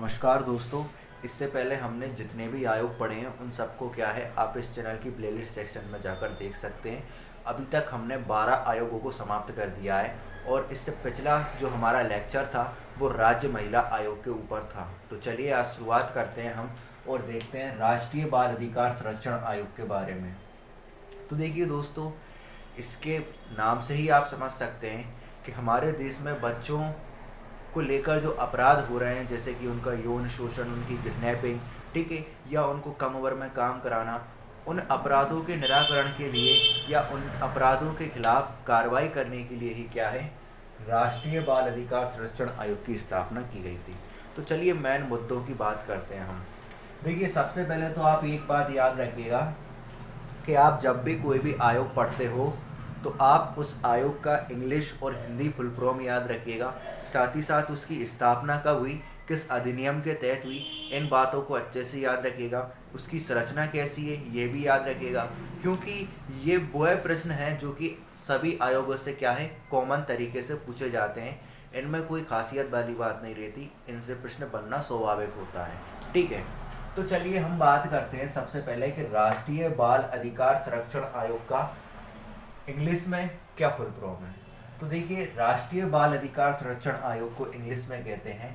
नमस्कार दोस्तों। इससे पहले हमने जितने भी आयोग पढ़े हैं उन सबको क्या है आप इस चैनल की प्लेलिस्ट सेक्शन में जाकर देख सकते हैं। अभी तक हमने 12 आयोगों को समाप्त कर दिया है और इससे पिछला जो हमारा लेक्चर था वो राज्य महिला आयोग के ऊपर था। तो चलिए आज शुरुआत करते हैं हम और देखते हैं राष्ट्रीय बाल अधिकार संरक्षण आयोग के बारे में। तो देखिए दोस्तों, इसके नाम से ही आप समझ सकते हैं कि हमारे देश में बच्चों को लेकर जो अपराध हो रहे हैं, जैसे कि उनका यौन शोषण, उनकी किडनैपिंग, ठीक है, या उनको कम उम्र में काम कराना, उन अपराधों के निराकरण के लिए या उन अपराधों के खिलाफ कार्रवाई करने के लिए ही क्या है, राष्ट्रीय बाल अधिकार संरक्षण आयोग की स्थापना की गई थी। तो चलिए मेन मुद्दों की बात करते हैं हम। देखिए, सबसे पहले तो आप एक बात याद रखिएगा कि आप जब भी कोई भी आयोग पढ़ते हो तो आप उस आयोग का इंग्लिश और हिंदी फुल फॉर्म याद रखिएगा। साथ ही साथ उसकी स्थापना कब हुई, किस अधिनियम के तहत हुई, इन बातों को अच्छे से याद रखिएगा। उसकी संरचना कैसी है ये भी याद रखिएगा, क्योंकि ये वो प्रश्न हैं जो कि सभी आयोगों से क्या है कॉमन तरीके से पूछे जाते हैं। इनमें कोई खासियत वाली बात नहीं रहती, इनसे प्रश्न बनना स्वाभाविक होता है। ठीक है, तो चलिए हम बात करते हैं सबसे पहले कि राष्ट्रीय बाल अधिकार संरक्षण आयोग का इंग्लिश में क्या फुल फॉर्म है। तो देखिए, राष्ट्रीय बाल अधिकार संरक्षण आयोग को इंग्लिश में कहते हैं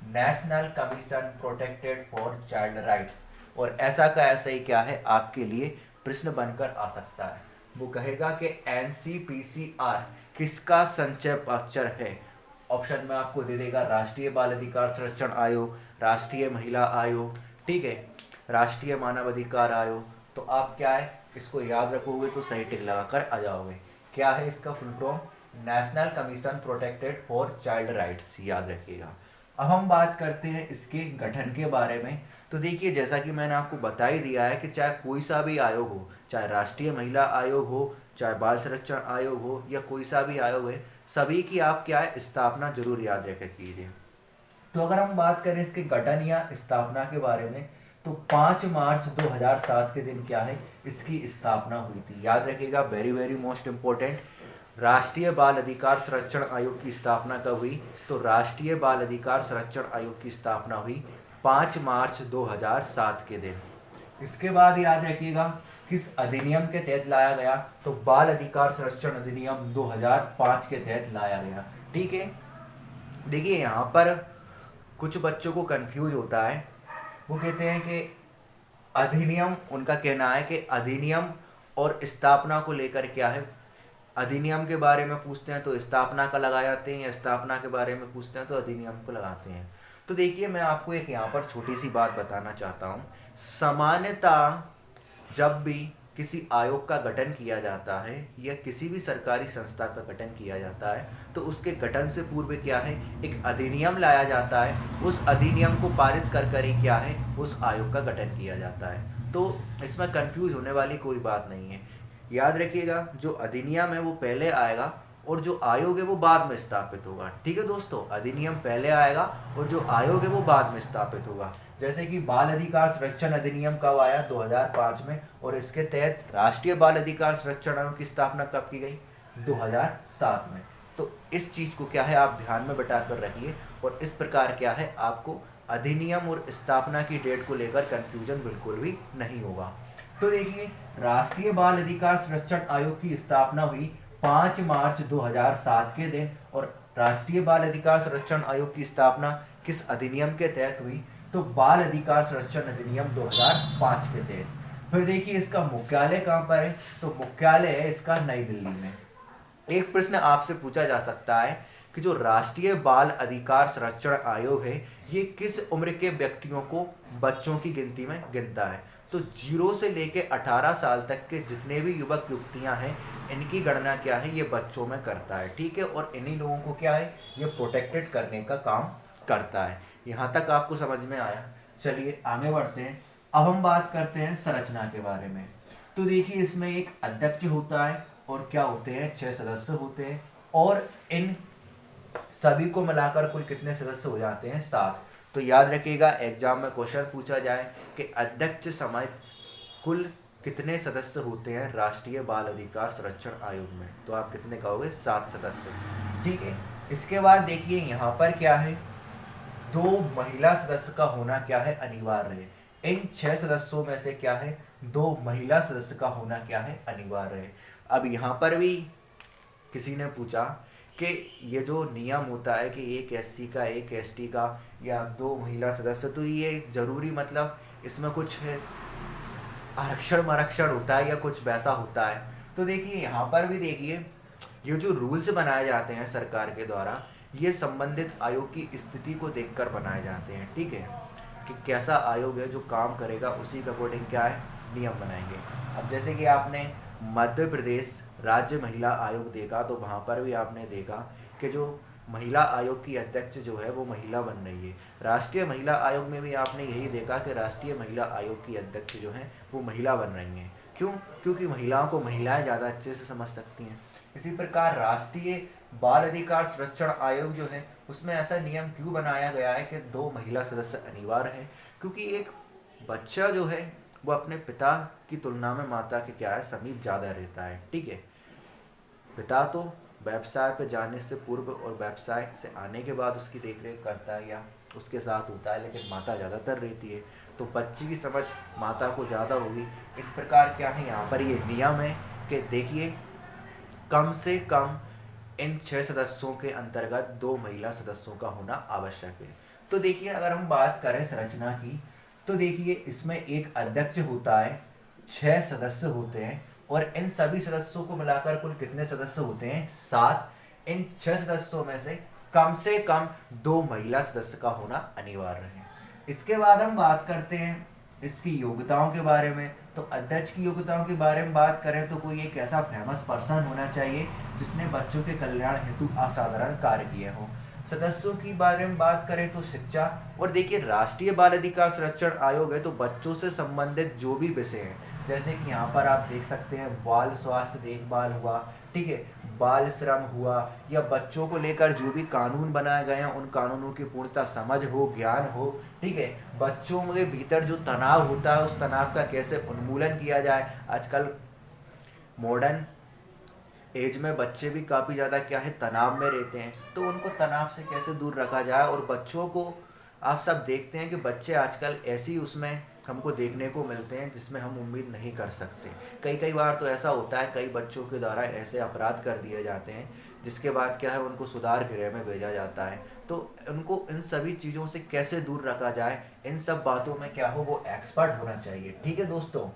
national commission protected for child rights. और ऐसा का ऐसा ही क्या है आपके लिए प्रश्न बनकर आ सकता है। वो कहेगा कि NCPCR किसका संक्षेप अक्षर है। ऑप्शन में आपको दे देगा राष्ट्रीय बाल अधिकार संरक्षण आयोग, राष्ट्रीय महिला आयोग, ठीक है, राष्ट्रीय मानव अधिकार आयोग। तो आप क्या है इसको याद रखोगे तो सही टिक लगाकर आ जाओगे। क्या है इसका full form, national commission protected for child rights, याद रखिएगा। अब हम बात करते हैं इसके गठन के बारे में। तो देखिए, जैसा कि मैंने आपको बता ही दिया है कि चाहे कोई सा भी आयोग हो, चाहे राष्ट्रीय महिला आयोग हो, चाहे बाल संरक्षण आयोग हो, या कोई सा भी आयोग है, सभी की आप क्या है स्थापना जरूर याद रख कीजिए। तो अगर हम बात करें इसके गठन या स्थापना के बारे में, तो 5 मार्च 2007 के दिन क्या है इसकी स्थापना हुई थी। याद रखिएगा, वेरी वेरी मोस्ट इंपॉर्टेंट। राष्ट्रीय बाल अधिकार संरक्षण आयोग की स्थापना कब हुई, तो राष्ट्रीय बाल अधिकार संरक्षण आयोग की स्थापना हुई 5 मार्च 2007 के दिन। इसके बाद याद रखिएगा किस अधिनियम के तहत लाया गया, तो बाल अधिकार संरक्षण अधिनियम 2005 के तहत लाया गया। ठीक है, देखिए यहाँ पर कुछ बच्चों को कंफ्यूज होता है। वो कहते हैं कि अधिनियम, उनका कहना है कि अधिनियम और स्थापना को लेकर क्या है, अधिनियम के बारे में पूछते हैं तो स्थापना का लगा जाते हैं, या स्थापना के बारे में पूछते हैं तो अधिनियम को लगाते हैं। तो देखिए, मैं आपको एक यहाँ पर छोटी सी बात बताना चाहता हूँ। सामान्यतः जब भी किसी आयोग का गठन किया जाता है या किसी भी सरकारी संस्था का गठन किया जाता है, तो उसके गठन से पूर्व क्या है एक अधिनियम लाया जाता है। उस अधिनियम को पारित कर ही क्या है उस आयोग का गठन किया जाता है। तो इसमें कंफ्यूज होने वाली कोई बात नहीं है। याद रखिएगा, जो अधिनियम है वो पहले आएगा और जो आयोग है वो बाद में स्थापित होगा। ठीक है दोस्तों, अधिनियम पहले आएगा और जो आयोग है वो बाद में स्थापित होगा। जैसे कि बाल अधिकार संरक्षण अधिनियम कब आया, 2005 में, और इसके तहत राष्ट्रीय बाल अधिकार संरक्षण आयोग की स्थापना कब की गई, 2007 में। तो इस चीज को क्या है आप ध्यान में बैठा कर रखिए, और इस प्रकार क्या है आपको अधिनियम और स्थापना की डेट को लेकर कंफ्यूजन बिल्कुल भी नहीं होगा। तो देखिए, राष्ट्रीय बाल अधिकार संरक्षण आयोग की स्थापना हुई 5 मार्च 2007 के दिन, और राष्ट्रीय बाल अधिकार संरक्षण आयोग की स्थापना किस अधिनियम के तहत हुई, तो बाल अधिकार संरक्षण अधिनियम 2005 के तहत। फिर देखिए, इसका मुख्यालय कहाँ पर है, तो मुख्यालय है इसका नई दिल्ली में। एक प्रश्न आपसे पूछा जा सकता है कि जो राष्ट्रीय बाल अधिकार संरक्षण आयोग है ये किस उम्र के व्यक्तियों को बच्चों की गिनती में गिनता है, तो 0 से लेके 18 साल तक के जितने भी युवक युवतियां हैं इनकी गणना क्या है ये बच्चों में करता है। ठीक है, और इन्हीं लोगों को क्या है ये प्रोटेक्टेड करने का काम करता है। यहाँ तक आपको समझ में आया। चलिए आगे बढ़ते हैं। अब हम बात करते हैं संरचना के बारे में। तो देखिए, इसमें एक अध्यक्ष होता है और क्या होते हैं 6 सदस्य होते हैं, और इन सभी को मिलाकर कुल कितने सदस्य हो जाते हैं 7। तो याद रखिएगा, एग्जाम में क्वेश्चन पूछा जाए कि अध्यक्ष समेत कुल कितने सदस्य होते हैं राष्ट्रीय बाल अधिकार संरक्षण आयोग में, तो आप कितने कहोगे 7 सदस्य। ठीक है, इसके बाद देखिए यहाँ पर क्या है 2 महिला सदस्य का होना क्या है, अनिवार्य है। इन 6 सदस्यों में से क्या है, 2 महिला सदस्य का होना क्या है, अनिवार्य है। अब यहाँ पर भी किसी ने पूछा कि ये जो नियम होता है कि एक एससी का, एक एसटी का, या 2 महिला सदस्य, तो ये जरूरी मतलब इसमें कुछ आरक्षण होता है या कुछ वैसा होता है? तो देखिए यहाँ पर भी देखिए, ये जो रूल्स बनाए जाते हैं सरकार के द्वारा, ये संबंधित आयोग की स्थिति को देखकर बनाए जाते हैं, ठीक है, कि कैसा आयोग है जो काम करेगा, उसी के अकॉर्डिंग क्या है, नियम बनाएंगे। अब जैसे कि आपने मध्य प्रदेश राज्य महिला आयोग देखा, तो वहाँ पर भी आपने देखा कि जो महिला आयोग की अध्यक्ष जो है वो महिला बन रही है। राष्ट्रीय महिला आयोग में भी आपने यही देखा कि राष्ट्रीय महिला आयोग की अध्यक्ष जो है वो महिला बन रही हैं। क्यों? क्योंकि महिलाओं को महिलाएं ज़्यादा अच्छे से समझ सकती हैं। इसी प्रकार राष्ट्रीय बाल अधिकार संरक्षण आयोग जो है उसमें ऐसा नियम क्यों बनाया गया है कि 2 महिला सदस्य अनिवार्य हैं? क्योंकि एक बच्चा जो है वो अपने पिता की तुलना में माता के क्या है, समीप ज़्यादा रहता है, ठीक है। पिता तो व्यवसाय पे जाने से पूर्व और व्यवसाय से आने के बाद उसकी देखरेख करता है या उसके साथ होता है, लेकिन माता ज़्यादातर रहती है, तो बच्चे की समझ माता को ज़्यादा होगी। इस प्रकार क्या है, यहाँ पर ये नियम है कि देखिए कम से कम इन 6 सदस्यों के अंतर्गत 2 महिला सदस्यों का होना आवश्यक है। तो देखिए अगर हम बात करें संरचना की, तो देखिए इसमें एक अध्यक्ष होता है, 6 सदस्य होते हैं, और इन सभी सदस्यों को मिलाकर कुल कितने सदस्य होते हैं, 7। इन 6 सदस्यों में से कम 2 महिला सदस्य का होना अनिवार्य है। इसके बाद हम बात करते हैं इसकी योग्यताओं के बारे में। तो अध्यक्ष की योग्यताओं के बारे में बात करें तो कोई एक ऐसा फेमस पर्सन होना चाहिए जिसने बच्चों के कल्याण हेतु असाधारण कार्य किए हों। सदस्यों की बारे में बात करें तो शिक्षा, और देखिए राष्ट्रीय बाल अधिकार संरक्षण आयोग है तो बच्चों से संबंधित जो भी विषय हैं, जैसे कि यहाँ पर आप देख सकते हैं बाल स्वास्थ्य देखभाल हुआ, ठीक है, बाल श्रम हुआ, या बच्चों को लेकर जो भी कानून बनाए गए हैं उन कानूनों की पूर्णतः समझ हो, ज्ञान हो, ठीक है, बच्चों के भीतर जो तनाव होता है उस तनाव का कैसे उन्मूलन किया जाए। आजकल मॉडर्न एज में बच्चे भी काफ़ी ज़्यादा क्या है, तनाव में रहते हैं, तो उनको तनाव से कैसे दूर रखा जाए। और बच्चों को आप सब देखते हैं कि बच्चे आजकल ऐसी उसमें हमको देखने को मिलते हैं जिसमें हम उम्मीद नहीं कर सकते। कई बार तो ऐसा होता है, कई बच्चों के द्वारा ऐसे अपराध कर दिए जाते हैं जिसके बाद क्या है, उनको सुधार गृह में भेजा जाता है। तो उनको इन सभी चीज़ों से कैसे दूर रखा जाए, इन सब बातों में क्या हो, वो एक्सपर्ट होना चाहिए, ठीक है दोस्तों।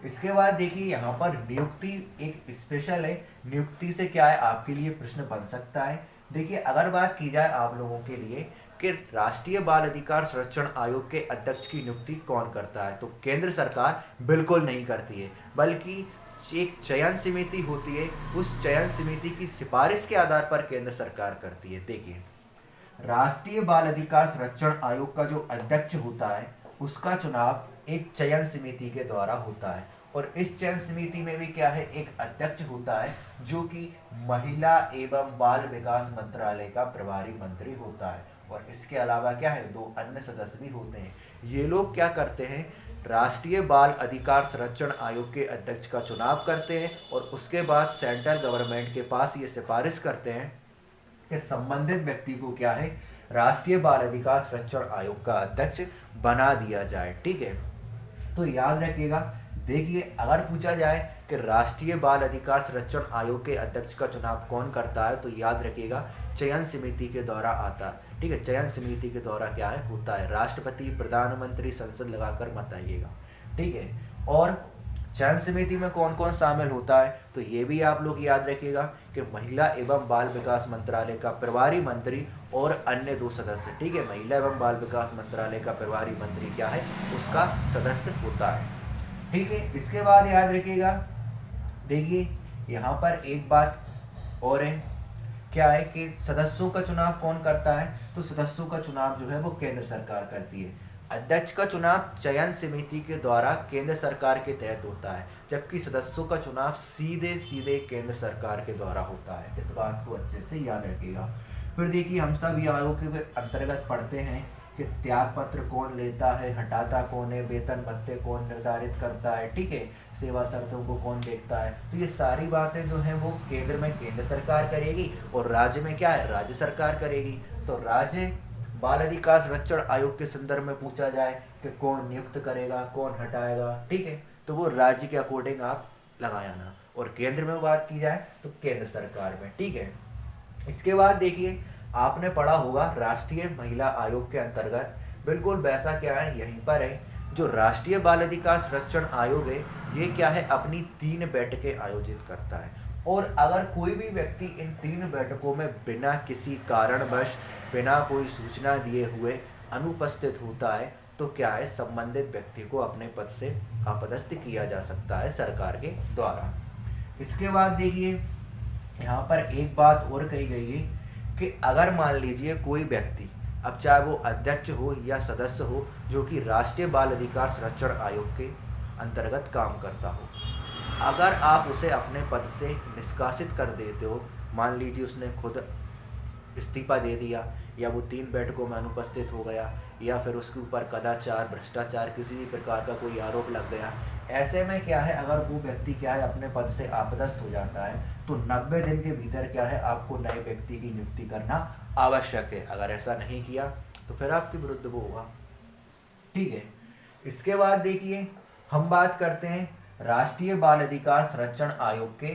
इसके बाद देखिए यहाँ पर नियुक्ति एक स्पेशल है। नियुक्ति से क्या है, आपके लिए प्रश्न बन सकता है। देखिए अगर बात की जाए आप लोगों के लिए कि राष्ट्रीय बाल अधिकार संरक्षण आयोग के अध्यक्ष की नियुक्ति कौन करता है, तो केंद्र सरकार बिल्कुल नहीं करती है, बल्कि एक चयन समिति होती है। उस चयन समिति की सिफारिश के आधार पर केंद्र सरकार करती है। देखिए राष्ट्रीय बाल अधिकार संरक्षण आयोग का जो अध्यक्ष होता है उसका चुनाव एक चयन समिति के द्वारा होता है, और इस चयन समिति में भी क्या है, एक अध्यक्ष होता है जो कि महिला एवं बाल विकास मंत्रालय का प्रभारी मंत्री होता है, और इसके अलावा क्या है, 2 अन्य सदस्य भी होते हैं। ये लोग क्या करते हैं, राष्ट्रीय बाल अधिकार संरक्षण आयोग के अध्यक्ष का चुनाव करते हैं, और उसके बाद सेंट्रल गवर्नमेंट के पास ये सिफारिश करते हैं कि संबंधित व्यक्ति को क्या है, राष्ट्रीय बाल अधिकार संरक्षण आयोग का अध्यक्ष बना दिया जाए, ठीक है। तो याद रखिएगा, देखिए अगर पूछा जाए कि राष्ट्रीय बाल अधिकार संरक्षण आयोग के अध्यक्ष का चुनाव कौन करता है, तो याद रखिएगा चयन समिति के द्वारा आता है, ठीक है। चयन समिति के द्वारा क्या है, होता है। राष्ट्रपति, प्रधानमंत्री, संसद लगाकर मत आइएगा, ठीक है। और चयन समिति में कौन कौन शामिल होता है, तो ये भी आप लोग याद रखिएगा कि महिला एवं बाल विकास मंत्रालय का प्रभारी मंत्री और अन्य 2 सदस्य, ठीक है। महिला एवं बाल विकास मंत्रालय का प्रभारी मंत्री क्या है, उसका सदस्य होता है, ठीक है। इसके बाद याद रखिएगा, देखिए यहाँ पर एक बात और है, क्या है कि सदस्यों का चुनाव कौन करता है, तो सदस्यों का चुनाव जो है वो केंद्र सरकार करती है। अध्यक्ष का चुनाव चयन समिति के द्वारा केंद्र सरकार के तहत होता है, जबकि सदस्यों का चुनाव सीधे केंद्र सरकार के द्वारा होता है। इस बात को अच्छे से याद रखिएगा। फिर देखिए हम सब ये आयोग के अंतर्गत पढ़ते हैं कि त्याग पत्र कौन लेता है, हटाता कौन है, वेतन भत्ते कौन निर्धारित करता है, ठीक है, सेवा शर्तों को कौन देखता है। तो ये सारी बातें जो हैं वो केंद्र में केंद्र सरकार करेगी, और राज्य में क्या है, राज्य सरकार करेगी। तो राज्य बाल अधिकार संरक्षण आयोग के संदर्भ में पूछा जाए कि कौन नियुक्त करेगा, कौन हटाएगा, ठीक है, तो वो राज्य के अकॉर्डिंग आप लगाया ना। और केंद्र में बात की जाए तो केंद्र सरकार में, ठीक है। इसके बाद देखिए, आपने पढ़ा होगा राष्ट्रीय महिला आयोग के अंतर्गत, बिल्कुल वैसा क्या है यहीं पर है, जो राष्ट्रीय बाल अधिकार संरक्षण आयोग है, ये क्या है, अपनी 3 बैठकें आयोजित करता है। और अगर कोई भी व्यक्ति इन 3 बैठकों में बिना किसी कारणवश, बिना कोई सूचना दिए हुए अनुपस्थित होता है, तो क्या है, संबंधित व्यक्ति को अपने पद से अपदस्थ किया जा सकता है सरकार के द्वारा। इसके बाद देखिए, यहाँ पर एक बात और कही गई है कि अगर मान लीजिए कोई व्यक्ति, अब चाहे वो अध्यक्ष हो या सदस्य हो, जो कि राष्ट्रीय बाल अधिकार संरक्षण आयोग के अंतर्गत काम करता हो, अगर आप उसे अपने पद से निष्कासित कर देते हो, मान लीजिए उसने खुद इस्तीफा दे दिया, या वो 3 बैठकों में अनुपस्थित हो गया, या फिर उसके ऊपर कदाचार, भ्रष्टाचार, किसी भी प्रकार का कोई आरोप लग गया, ऐसे में क्या है, अगर वो व्यक्ति क्या है अपने पद से अपदस्थ हो जाता है, तो 90 दिन के भीतर क्या है, आपको नए व्यक्ति की नियुक्ति करना आवश्यक है। अगर ऐसा नहीं किया तो फिर आपके विरुद्ध वो होगा, ठीक है। इसके बाद देखिए, हम बात करते हैं राष्ट्रीय बाल अधिकार संरक्षण आयोग के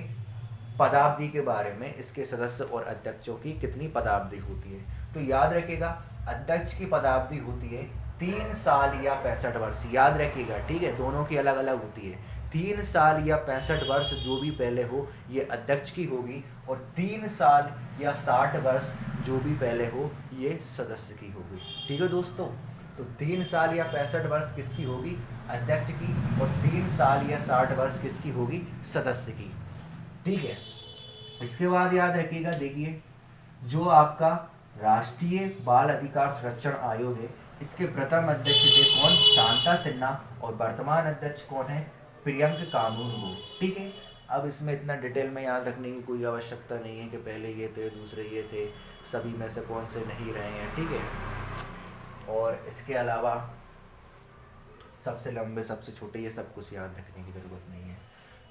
पदावधि के बारे में। इसके सदस्य और अध्यक्षों की कितनी पदावधि होती है, तो याद रखिएगा, अध्यक्ष की पदावधि होती है 3 साल या 65 वर्ष, याद रखिएगा, ठीक है, दोनों की अलग अलग होती है। 3 साल या 65 वर्ष जो भी पहले हो, ये अध्यक्ष की होगी, और 3 साल या 60 वर्ष जो भी पहले हो, ये सदस्य की होगी, ठीक है दोस्तों। तो 3 साल या 65 वर्ष किसकी होगी, अध्यक्ष की, और 3 साल या 60 वर्ष किसकी होगी, सदस्य की, ठीक है। इसके बाद याद रखिएगा, देखिए, जो आपका राष्ट्रीय बाल अधिकार संरक्षण आयोग है, इसके प्रथम अध्यक्ष थे कौन, शांता सिन्हा, और वर्तमान अध्यक्ष कौन है, प्रियंक कानूनगो, ठीक है। अब इसमें इतना डिटेल में याद रखने की कोई आवश्यकता नहीं है कि पहले ये थे, दूसरे ये थे, सभी में से कौन से नहीं रहे हैं, ठीक है। और इसके अलावा सबसे लंबे, सबसे छोटे, ये सब कुछ याद रखने की जरूरत नहीं है।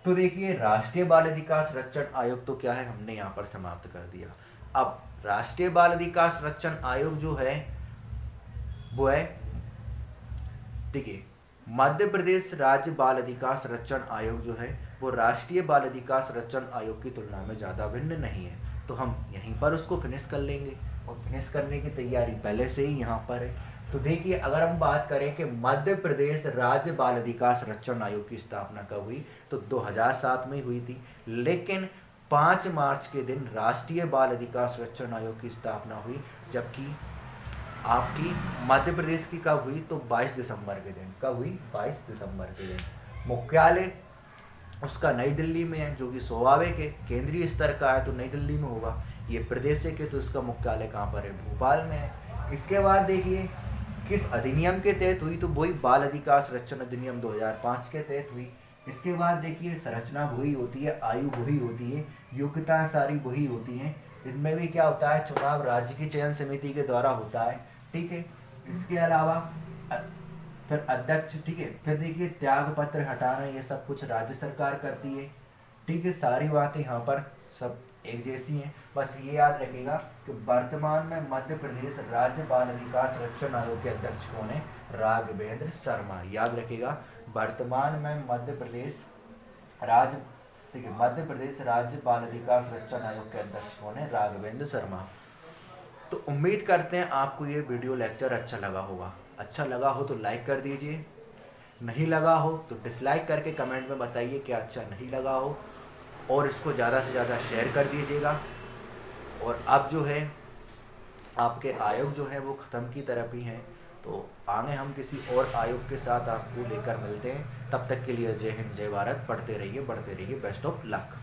तो देखिए, राष्ट्रीय बाल अधिकार संरक्षण आयोग तो क्या है, हमने यहाँ पर समाप्त कर दिया। अब राष्ट्रीय बाल अधिकार संरक्षण आयोग जो है वो है, ठीक है, मध्य प्रदेश राज्य बाल अधिकार संरक्षण आयोग जो है वो राष्ट्रीय बाल अधिकार संरक्षण आयोग की तुलना में ज़्यादा भिन्न नहीं है। तो हम यहीं पर उसको फिनिश कर लेंगे, और फिनिश करने की तैयारी पहले से ही यहाँ पर है। तो देखिए, अगर हम बात करें कि मध्य प्रदेश राज्य बाल अधिकार संरक्षण आयोग की स्थापना कब हुई, तो 2007 में हुई थी। लेकिन 5 मार्च के दिन राष्ट्रीय बाल अधिकार संरक्षण आयोग की स्थापना हुई, जबकि आपकी मध्य प्रदेश की कब हुई, तो 22 दिसंबर के दिन। कब हुई, 22 दिसंबर के दिन। मुख्यालय उसका नई दिल्ली में है, जो कि स्वाभाविक है, केंद्रीय स्तर का है तो नई दिल्ली में होगा। ये प्रदेश के तो इसका मुख्यालय कहाँ पर है, भोपाल में है। इसके बाद देखिए, किस अधिनियम के तहत हुई, तो वही बाल अधिकार संरक्षण अधिनियम 2005 के तहत हुई। इसके बाद देखिए, संरचना वही होती है, आयु वही होती है, योग्यता सारी वही होती है। इसमें भी क्या होता है, चुनाव राज्य की चयन समिति के द्वारा होता है, ठीक है। इसके अलावा फिर अध्यक्ष, ठीक है। फिर देखिए, त्याग पत्र हटाना, ये सब कुछ राज्य सरकार करती है, ठीक है। सारी बातें यहाँ पर सब एक जैसी हैं। बस ये याद रखिएगा कि वर्तमान में मध्य प्रदेश राज्य बाल अधिकार संरक्षण आयोग के अध्यक्ष कौन है, राघवेंद्र शर्मा। याद रखिएगा, वर्तमान में मध्य प्रदेश राज्य, ठीक है, मध्य प्रदेश राज्य बाल अधिकार संरक्षण आयोग के अध्यक्ष कौन है, राघवेंद्र शर्मा। तो उम्मीद करते हैं आपको ये वीडियो लेक्चर अच्छा लगा होगा। अच्छा लगा हो तो लाइक कर दीजिए, नहीं लगा हो तो डिसलाइक करके कमेंट में बताइए कि अच्छा नहीं लगा हो, और इसको ज़्यादा से ज़्यादा शेयर कर दीजिएगा। और अब जो है आपके आयोग जो है वो ख़त्म की तरफ ही हैं, तो आगे हम किसी और आयोग के साथ आपको लेकर मिलते हैं। तब तक के लिए जय हिंद, जय भारत। पढ़ते रहिए, बढ़ते रहिए। Best of luck.